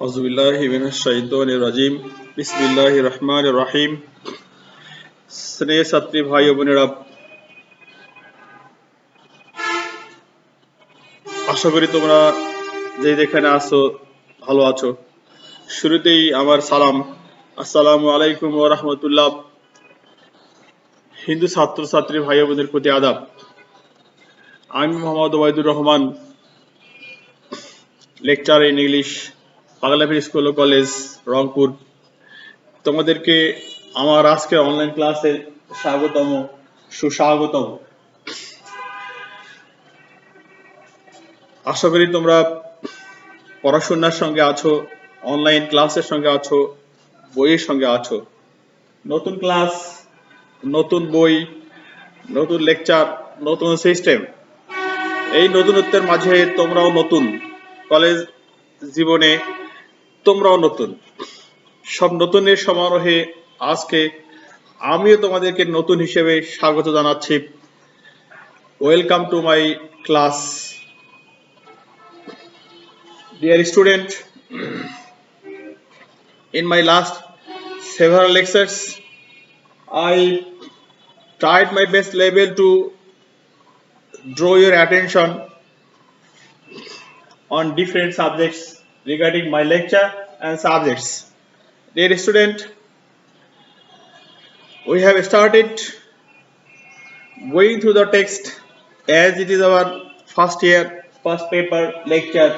আউযুবিল্লাহি মিনাশ শাইতানির রাজিম। বিসমিল্লাহির রহমানির রহিম। স্নেহ ছাত্রী ভাই ও বোনেরা, আশা করি তোমরা যে যেখানে আছো ভালো আছো। শুরুতেই আমার সালাম, আসসালামু আলাইকুম ওয়া রাহমাতুল্লাহ। হিন্দু ছাত্র ছাত্রী ভাই ও বোনদের প্রতি আদাব। আমি Mohammad Obaidur Rahman, lecture in English, Paglapir school ও কলেজ, রংপুর। তোমাদেরকে আমার আজকের অনলাইন ক্লাসে স্বাগতম, সুস্বাগতম। আশা করি তোমরা পড়াশোনার সঙ্গে আছো, অনলাইন ক্লাসের সঙ্গে আছো, বইয়ের সঙ্গে আছো। নতুন ক্লাস, নতুন বই, নতুন লেকচার, নতুন সিস্টেম। এই নতুনত্বের মাঝে তোমরাও নতুন, কলেজ জীবনে তোমরাও নতুন। সব নতুনের সমারোহে আজকে আমিও তোমাদেরকে নতুন হিসেবে স্বাগত জানাচ্ছি। Welcome to my class. Dear student, in my last several lectures, I tried my best level to draw your attention on different subjects regarding my lecture and subjects. Dear student, we have started going through the text as it is our first year, first paper lecture.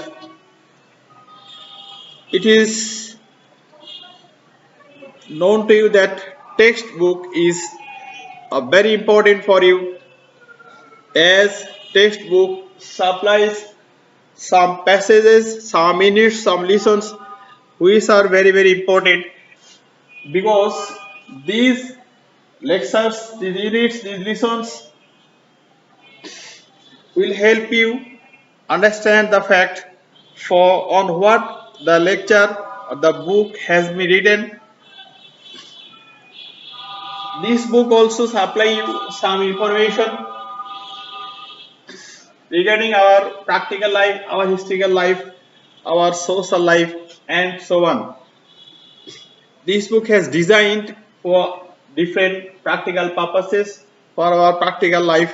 It is known to you that textbook is very important for you, as textbook supplies some passages, some minutes, some lessons which are very important, because these lectures, these units, these lessons will help you understand the fact for on what the lecture or the book has been written. This book also supply you some information regarding our practical life, our historical life, our social life, and so on. This book has designed for different practical purposes for our practical life.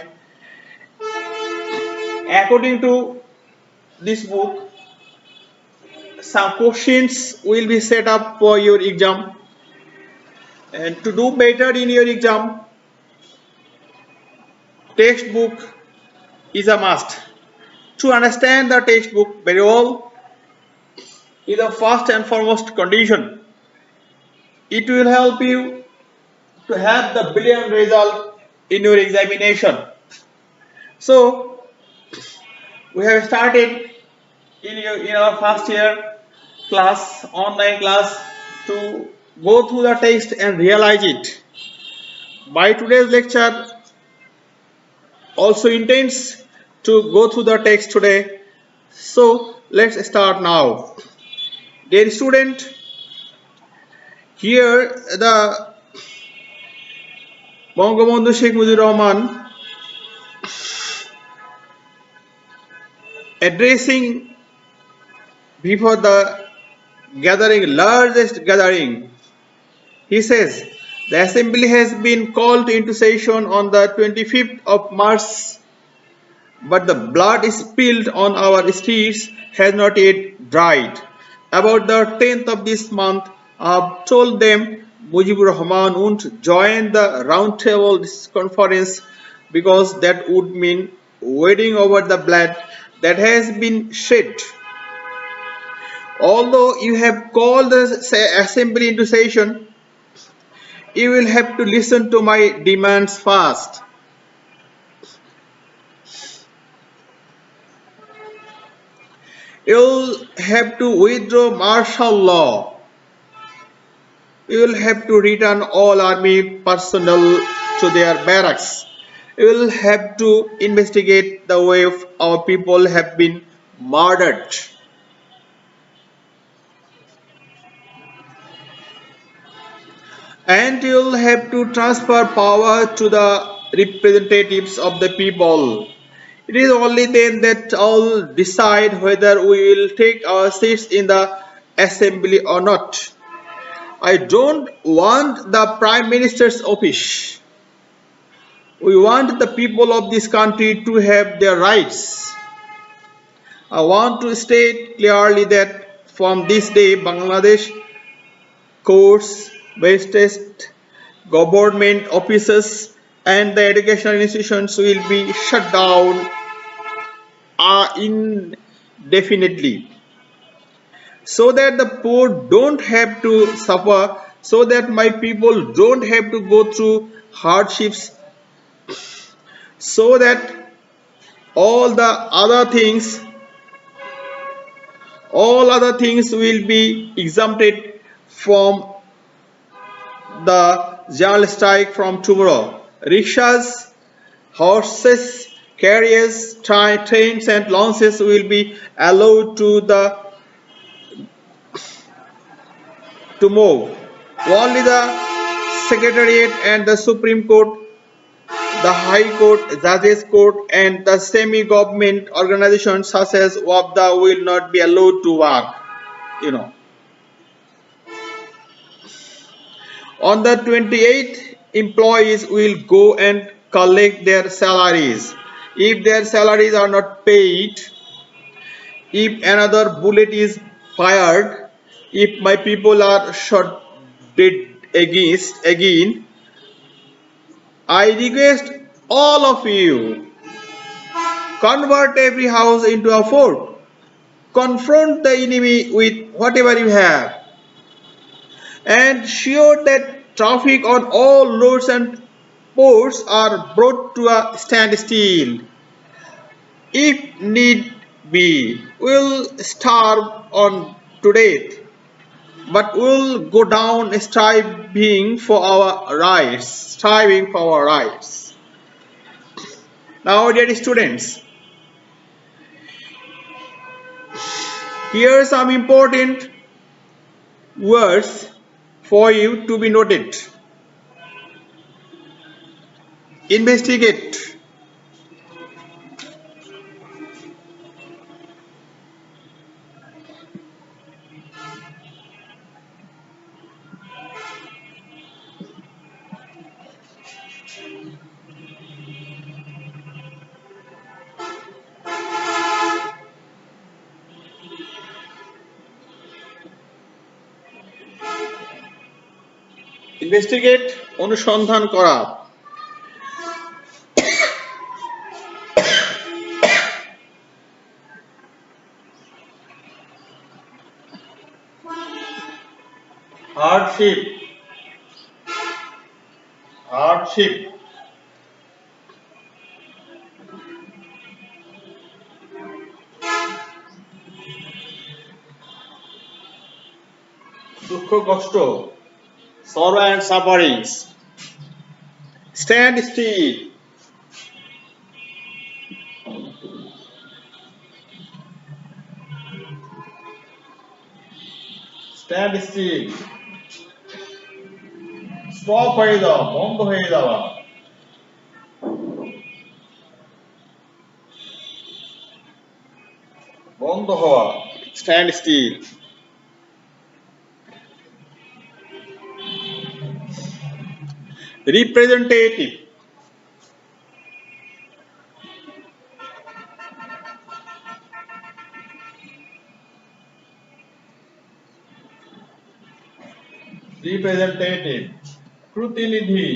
According to this book, some questions will be set up for your exam, and to do better in your exam, textbook is a must. To understand the textbook very well is the first and foremost condition. It will help you to have the brilliant result in your examination. So we have started in our first year class, online class, to go through the text and realize it. By today's lecture also intends to go through the text today. So let's start now. Dear student, here the Bangabandhu Sheikh Mujibur Rahman addressing before the gathering, largest gathering, he says, the assembly has been called into session on the 25th of March, but the blood spilled on our streets has not yet dried. About the 10th of this month, I have told them Mujibur Rahman won't join the roundtable conference because that would mean wading over the blood that has been shed. Although you have called the assembly into session, you will have to listen to my demands first. You'll have to withdraw martial law. You will have to return all army personnel to their barracks. You will have to investigate the way our people have been murdered. And you'll have to transfer power to the representatives of the people. It is only then that all decide whether we will take our seats in the assembly or not. I don't want the Prime Minister's office. We want the people of this country to have their rights. I want to state clearly that from this day, Bangladesh courts, based government offices, and the educational institutions will be shut down indefinitely, so that the poor don't have to suffer, so that my people don't have to go through hardships, so that all the other things all other things will be exempted from the general strike from tomorrow. Rickshaws, horses, carriages, trains and launches will be allowed to move. Only the Secretariat and the Supreme Court, the High Court, Judges Court, and the semi-government organizations such as WAPDA will not be allowed to work. You know. On the 28th, employees will go and collect their salaries. If their salaries are not paid, if another bullet is fired, if my people are shot dead again, I request all of you, convert every house into a fort. Confront the enemy with whatever you have, and sure that traffic on all roads and ports are brought to a standstill. If need be, we'll starve on to death, but we'll go down striving for our rights. Now, dear students, here are some important words for you to be noted. Investigate. Investigate অনুসন্ধান করা। Hardship দুঃখ কষ্ট, sorrow and sufferings. Stand still. Stand still. Stop হয়ে যাওয়া, বন্ধ হয়ে যাওয়া। বন্ধ হওয়া, stand still. Representative. Representative. প্রতিনিধি।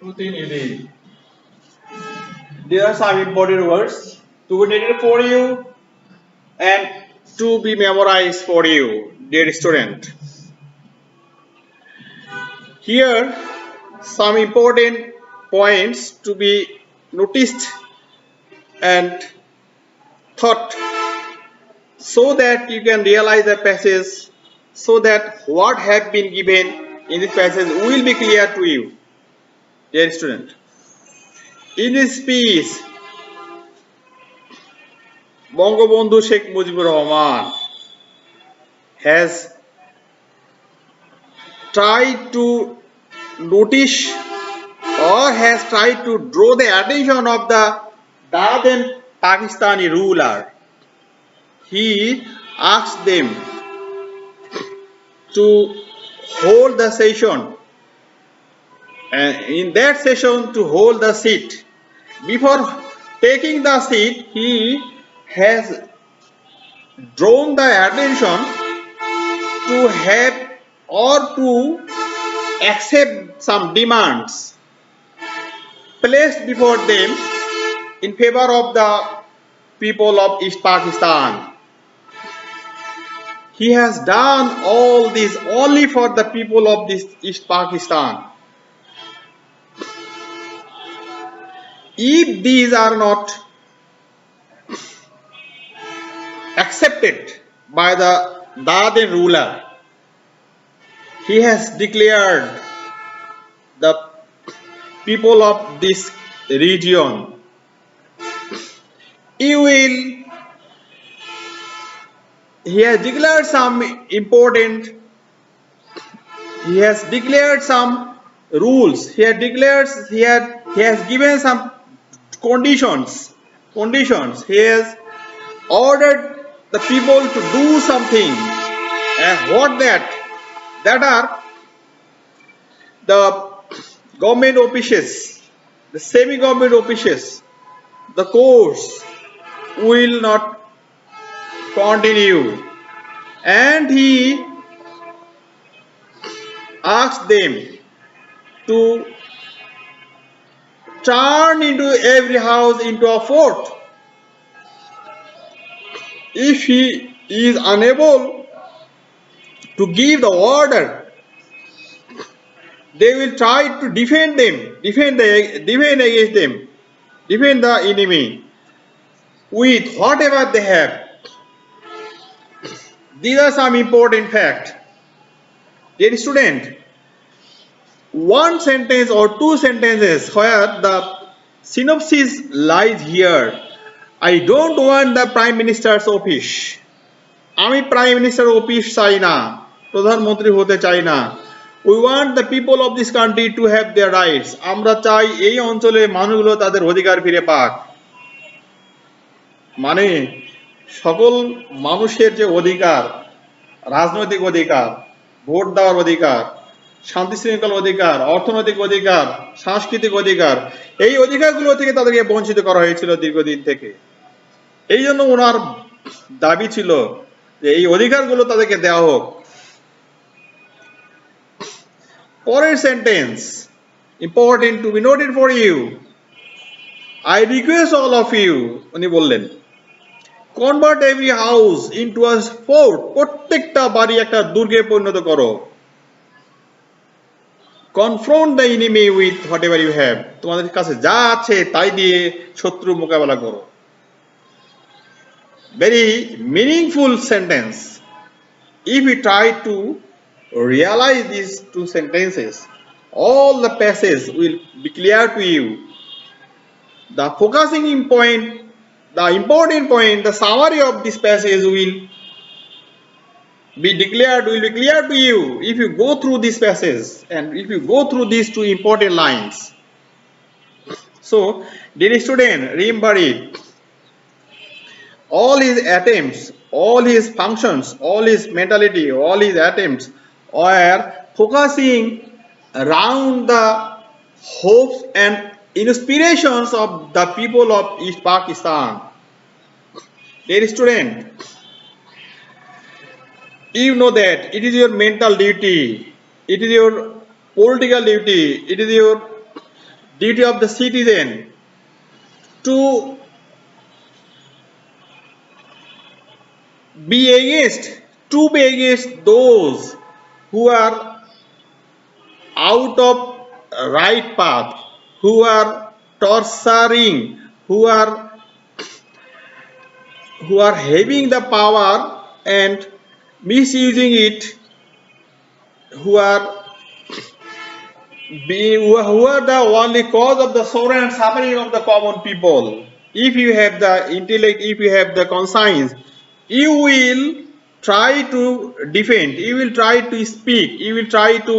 প্রতিনিধি। There are some important words to be noted for you and to be memorized for you, dear student. Here some important points to be noticed and thought, so that you can realize the passage, so that what have been given in this passage will be clear to you, dear student. In this speech, Bangabandhu Sheikh Mujibur Rahman has tried to notice or has tried to draw the attention of the then Pakistani ruler. He asked them to hold the session, and in that session to hold the seat. Before taking the seat, he has drawn the attention to have or to accept some demands placed before them in favor of the people of East Pakistan. He has done all this only for the people of this East Pakistan. If these are not accepted by the Daden ruler, he has declared the people of this region, he has declared some important, he has declared some rules, he has given some conditions, he has ordered the people to do something, and what that are the government offices, the semi-government offices, the course will not continue, and he asked them to turn into every house into a fort. If he is unable to give the order, they will try to defend against them, defend the enemy with whatever they have. These are some important facts. Dear student, one sentence or two sentences where the synopsis lies here. I don't want the Prime Minister's office. আমি prime minister office চাই না, প্রধানমন্ত্রী হতে চাই না। We want the people of this country to have their rights. আমরা চাই এই অঞ্চলে মানুষগুলো তাদের অধিকার ফিরে পাক। মানে সকল মানুষের যে অধিকার, রাজনৈতিক অধিকার, ভোট দেওয়ার অধিকার, শান্তি শৃঙ্খলা অধিকার, অর্থনৈতিক অধিকার, সাংস্কৃতিক অধিকার, এই অধিকারগুলো থেকে তাদেরকে বঞ্চিত করা হয়েছিল দীর্ঘদিন থেকে। এই জন্য ওনার দাবি ছিল যে এই অধিকারগুলো তাদেরকে দেওয়া হোক। পরের sentence important to be noted for you. I request all of you, উনি বললেন, convert every house into a fort, প্রত্যেকটা বাড়ি একটা দুর্গে পরিণত করো। Confront the enemy with whatever you have, তোমাদের কাছে যা আছে তাই দিয়ে শত্রু মোকাবেলা করো। Very meaningful sentence. If we try to realize these two sentences, all the passages will be clear to you. The focusing point, the important point, the summary of this passage will be clear to you if you go through this passage and if you go through these two important lines. So, dear student, remember it. All his attempts, all his functions, all his mentality, all his attempts are focusing around the hopes and inspirations of the people of East Pakistan. Dear student, you know that it is your mental duty, it is your political duty, it is your duty of the citizen to be against those who are out of right path, who are torturing, who are having the power and misusing it, who are the only cause of the sorrow and suffering of the common people. If you have the intellect, if you have the conscience, you will try to defend, you will try to speak, you will try to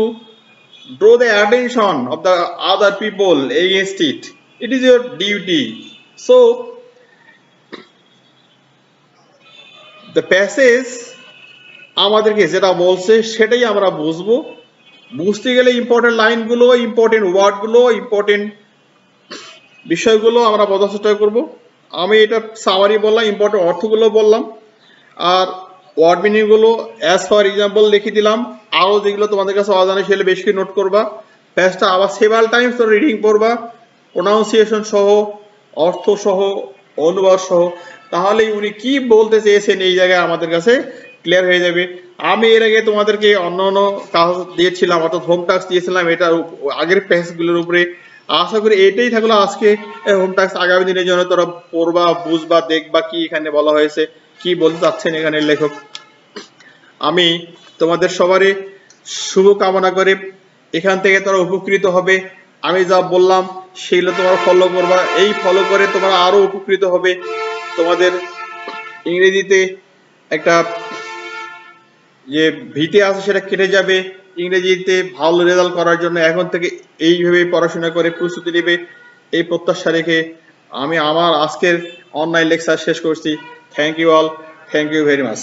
draw the attention of the other people against it. It is your duty. So the passage আমাদেরকে যেটা বলছে সেটাই আমরা বুঝবো। বুঝতে গেলে important লাইনগুলো, important ওয়ার্ডগুলো, ইম্পর্টেন্ট বিষয়গুলো আমরা বোঝার চেষ্টা করব। আমি এটা সামারি বললাম, ইম্পর্টেন্ট অর্থগুলো বললাম, আর ওয়ার্ড মিনিংগুলো অ্যাজ ফর এক্সাম্পল লিখে দিলাম। আরও যেগুলো তোমাদের কাছে অজানা সেগুলো বেশি করে নোট করবা। প্যাসটা আবার সেভারাল টাইমস তোমরা রিডিং করবা, প্রোনাউন্সিয়েশন সহ, অর্থ সহ, অনুবাদ সহ। তাহলেই উনি কি বলতে চেয়েছেন এই জায়গায় আমাদের কাছে ক্লিয়ার হয়ে যাবে। আমি এর আগে তোমাদেরকে অন্য অন্য কাজ দিয়েছিলাম, অর্থাৎ হোম টাস্ক দিয়েছিলাম এটা আগের প্যাসেজগুলোর উপরে। আশা করি এটাই থাকলো আজকে হোম টাস্ক। আগামী দিনের জন্য তোরা পড়বা, বুঝবা, দেখবা কি এখানে বলা হয়েছে, কি বলতে চাচ্ছেন এখানে লেখক। আমি তোমাদের সবারই শুভ কামনা করে এখান থেকে তোমরা উপকৃত হবে। আমি যা বললাম সেগুলো তোমরা ফলো করবা, এই ফলো করে তোমরা আরো উপকৃত হবে। তোমাদের ইংরেজিতে একটা যে ভীতি আছে সেটা কেটে যাবে। ইংরেজিতে ভালো রেজাল্ট করার জন্য এখন থেকে এইভাবে পড়াশোনা করে প্রস্তুতি নেবে, এই প্রত্যাশা রেখে আমি আমার আজকের অনলাইন লেকচার শেষ করছি। Thank you all, thank you very much.